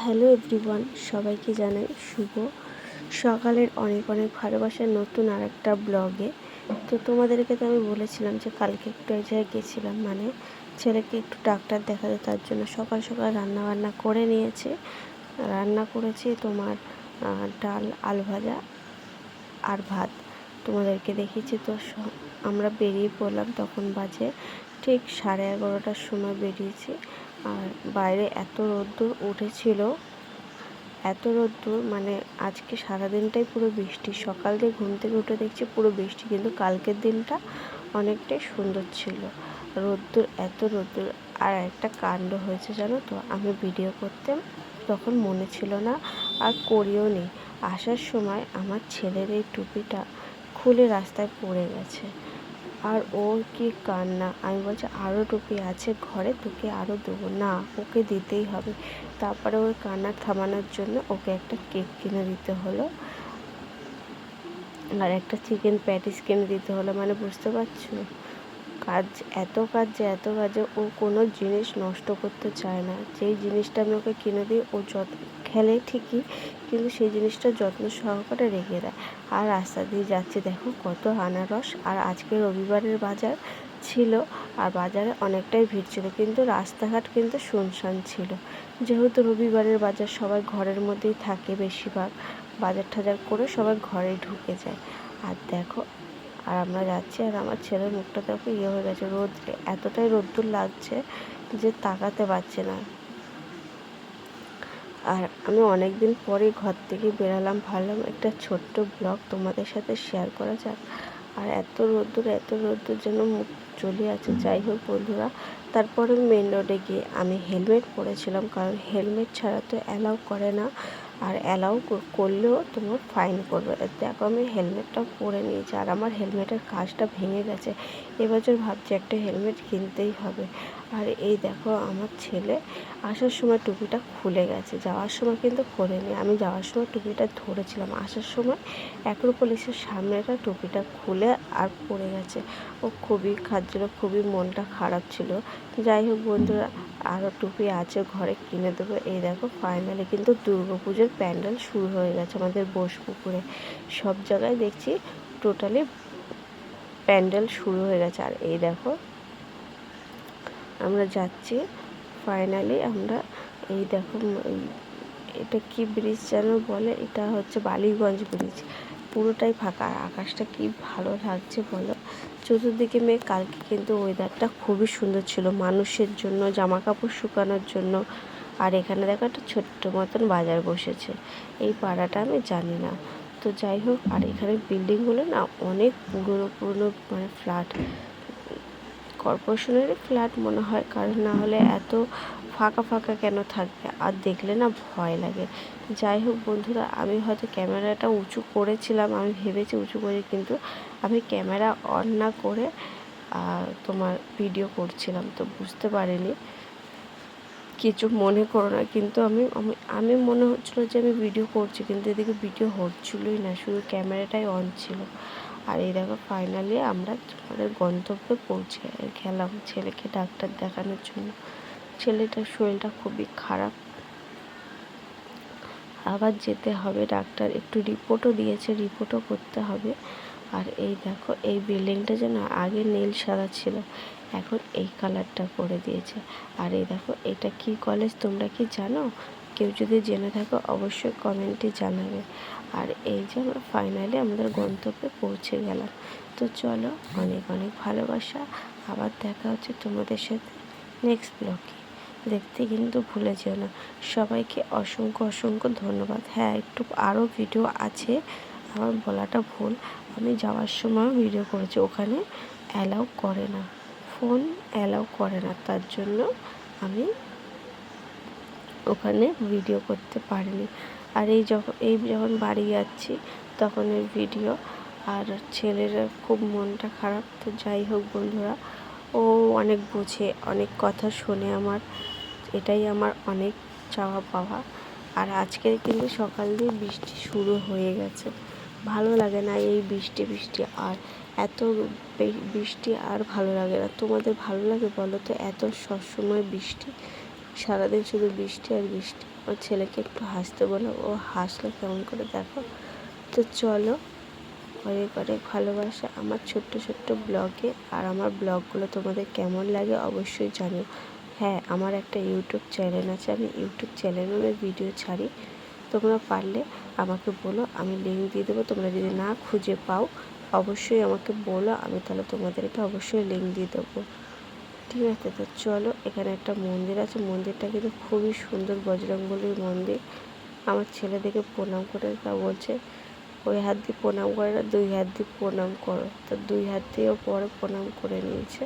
Hello everyone, সবাইকে জানাই শুভ সকালের অনেক অনেক ভালোবাসার নতুন আর একটা ব্লগে। তো তোমাদেরকে তো আমি বলেছিলাম যে কালকে একটু এক জায়গায় গেছিলাম, মানে ছেলেকে একটু ডাক্তার দেখাতে, তার জন্য সকাল সকাল রান্না করে নিয়েছি। রান্না করেছি তোমার ডাল, আলু ভাজা আর ভাত। তোমাদেরকে দেখিয়েছি তো। আমরা বেরিয়ে পড়লাম, তখন বাজে ঠিক 11:30টার সময় বেরিয়েছি। আর বাইরে এত রোদ্দুর উঠেছিল, এত রোদ্দুর, মানে আজকে সারাদিনটাই পুরো বৃষ্টি। সকাল দিয়ে ঘুম থেকে উঠে দেখছি পুরো বৃষ্টি, কিন্তু কালকের দিনটা অনেকটাই সুন্দর ছিল। রোদ্দুর, এত রোদ্দুর। আর একটা কাণ্ড হয়েছে জানো তো, আমি ভিডিও করতে তখন মনে ছিল না, আর করিও নি। আসার সময় আমার ছেলের এই টুপিটা খুলে রাস্তায় পড়ে গেছে। আর ওর কি কান্না! আমি বলছি আরও টুপি আছে ঘরে, তোকে আরও দেবো না, ওকে দিতেই হবে। তারপরে ওর কান্না থামানোর জন্য ওকে একটা কেক কিনে দিতে হলো, আর একটা চিকেন প্যাটিস কিনে দিতে হলো। মানে বুঝতে পারছো, কাজ এত কাজে ও কোনো জিনিস নষ্ট করতে চায় না। যেই জিনিসটা আমি ওকে কিনে দিই ও খেলে ঠিকই, কিন্তু সেই জিনিসটা যত্ন সহকারে রেখে দেয়। আর রাস্তা দিয়ে যাচ্ছে, দেখো কত আনারস। আর আজকে রবিবারের বাজার ছিল, আর বাজারে অনেকটাই ভিড় ছিল, কিন্তু রাস্তাঘাট কিন্তু শুনশান ছিল। যেহেতু রবিবারের বাজার, সবাই ঘরের মধ্যেই থাকে বেশিরভাগ, বাজার টাজার করে সবাই ঘরে ঢুকে যায়। আর দেখো, আর আমরা যাচ্ছি, আর আমার ছেলের মুখটা দেখো হয়ে গেছে রোদ্রে, এতটাই রোদ্দুর লাগছে যে তাকাতে পারছে না। আর আমি অনেক দিন পরে ঘর থেকে বেরালাম, ভাবলাম একটা ছোট্ট ব্লগ তোমাদের সাথে শেয়ার করা যাক। আর এত রোদ্দুর যেন মুখ চলে আছে। যাই হোক বন্ধুরা, তারপরে মেন রোডে গিয়ে আমি হেলমেট পরেছিলাম, কারণ হেলমেট ছাড়া তো অ্যালাউ করে না, আর অ্যালাউ করলেও তোমার ফাইন করবে। দেখো আমি হেলমেটটা পরে নিয়েছি, আর আমার হেলমেটের কাঁচটা ভেঙে গেছে। এবছর ভাবছি একটা হেলমেট কিনতেই হবে। আর এই দেখো আমার ছেলে আসার সময় টুপিটা খুলে গেছে, যাওয়ার সময় কিন্তু খোলেনি। আমি যাওয়ার সময় টুপিটা ধরেছিলাম, আসার সময় অ্যাক্রোপলিসের সামনেটা টুপিটা খুলে আর পড়ে গেছে। ও খুবই খাচ্ছিল, খুবই মনটা খারাপ ছিল। যাই হোক বন্ধুরা, আরও টুপি আছে ঘরে, কিনে দেবো। এই দেখো ফাইনালি কিন্তু দুর্গাপুজোর প্যান্ডেল শুরু হয়ে গেছে আমাদের বোসপুকুরে। সব জায়গায় দেখছি টোটালি প্যান্ডেল শুরু হয়ে গেছে। আর এই দেখো আমরা যাচ্ছি ফাইনালি। আমরা এই দেখো, এটা কি ব্রিজ যেন বলে, এটা হচ্ছে বালিগঞ্জ ব্রিজ। পুরোটাই ফাঁকা, আর আকাশটা কি ভালো লাগছে বলো। চতুর্দিকে মেঘ। কালকে কিন্তু ওয়েদারটা খুবই সুন্দর ছিল মানুষের জন্য, জামা কাপড় শুকানোর জন্য। আর এখানে দেখো একটা ছোট্ট মতন বাজার বসেছে। এই পাড়াটা আমি জানি না, তো যাই হোক। আর এখানে বিল্ডিংগুলো না অনেক পুরনো, মানে ফ্ল্যাট, কর্পোরেশনেরই ফ্ল্যাট মনে হয়, কারণ না হলে এত ফাঁকা কেন থাকবে, আর দেখলে না ভয় লাগে। যাই হোক বন্ধুরা, আমি হয়তো ক্যামেরাটা উঁচু করেছিলাম, আমি ভেবেছি উঁচু করে, কিন্তু আমি ক্যামেরা অন না করে তোমার ভিডিও করছিলাম, তো বুঝতে পারিনি, কিছু মনে করো না। কিন্তু আমি মনে হচ্ছিলো যে আমি ভিডিও করছি, কিন্তু এদিকে ভিডিও হচ্ছিলোই না, শুধু ক্যামেরাটাই অন ছিল। আর এই দেখো ফাইনালি আমরা আমাদের গন্তব্যে পৌঁছে গেলাম ছেলেকে ডাক্তার দেখানোর জন্য। ছেলেটার শরীরটা খুবই খারাপ, আবার যেতে হবে ডাক্তার, একটু রিপোর্টও দিয়েছে, রিপোর্টও করতে হবে। আর এই দেখো, এই বিল্ডিংটা যেন আগে নীল সাদা ছিল, এখন এই কালারটা করে দিয়েছে। আর এই দেখো, এটা কি কলেজ তোমরা কি জানো? কেউ যদি জেনে থাকো অবশ্যই কমেন্টে জানাবে। আর এই যে আমরা ফাইনালি আমাদের গন্তব্যে পৌঁছে গেলাম। তো চলো, অনেক অনেক ভালোবাসা, আবার দেখা হচ্ছে তোমাদের সাথে নেক্সট ব্লগে। দেখতে কিন্তু ভুলে যেও না। সবাইকে অসংখ্য ধন্যবাদ। হ্যাঁ, একটু আরও ভিডিও আছে, আমার বলাটা ভুল, আমি যাওয়ার সময় ভিডিও করেছি, ওখানে অ্যালাউ করে না, ফোন অ্যালাউ করে না, তার জন্য আমি ওখানে ভিডিও করতে পারিনি। আর যখন বাড়ি যাচ্ছি তখন এই ভিডিও। আর ছেলের খুব মনটা খারাপ। তো যাই হোক বন্ধুরা, ও অনেক বোঝে, অনেক কথা শোনে আমার, এটাই আমার অনেক চাওয়া পাওয়া। আর আজকে কিন্তু সকাল দিয়ে বৃষ্টি শুরু হয়ে গেছে, ভালো লাগে না এই বৃষ্টি। আর এত বৃষ্টি আর ভালো লাগে না। তোমাদের ভালো লাগে বলো তো, এত সবসময় বৃষ্টি? সারাদিন শুধু বৃষ্টি আর বৃষ্টি। আমার ছেলেকে একটু হাসতে বলো, ও হাসলো কেমন করে দেখো। তো চলো, অনেক অনেক ভালোবাসা আমার ছোট্ট ছোট্ট ব্লগে। আর আমার ব্লগগুলো তোমাদের কেমন লাগে অবশ্যই জানিও। হ্যাঁ, আমার একটা ইউটিউব চ্যানেল আছে, আমি ইউটিউব চ্যানেলেও ভিডিও ছাড়ি। তোমরা পারলে আমাকে বলো, আমি লিঙ্ক দিয়ে দেবো। তোমরা যদি না খুঁজে পাও অবশ্যই আমাকে বলো, আমি তাহলে তোমাদেরকে অবশ্যই লিঙ্ক দিয়ে দেবো। ঠিক আছে, তো চলো, এখানে একটা মন্দির আছে। মন্দিরটা কিন্তু খুবই সুন্দর, বজরংবলীর মন্দির। আমার ছেলে দেখে প্রণাম করে তা বলছে ওই হাত দিয়ে প্রণাম করে না, দুই হাত দিয়ে প্রণাম করো। তো দুই হাত দিয়েও পরে প্রণাম করে নিয়েছে।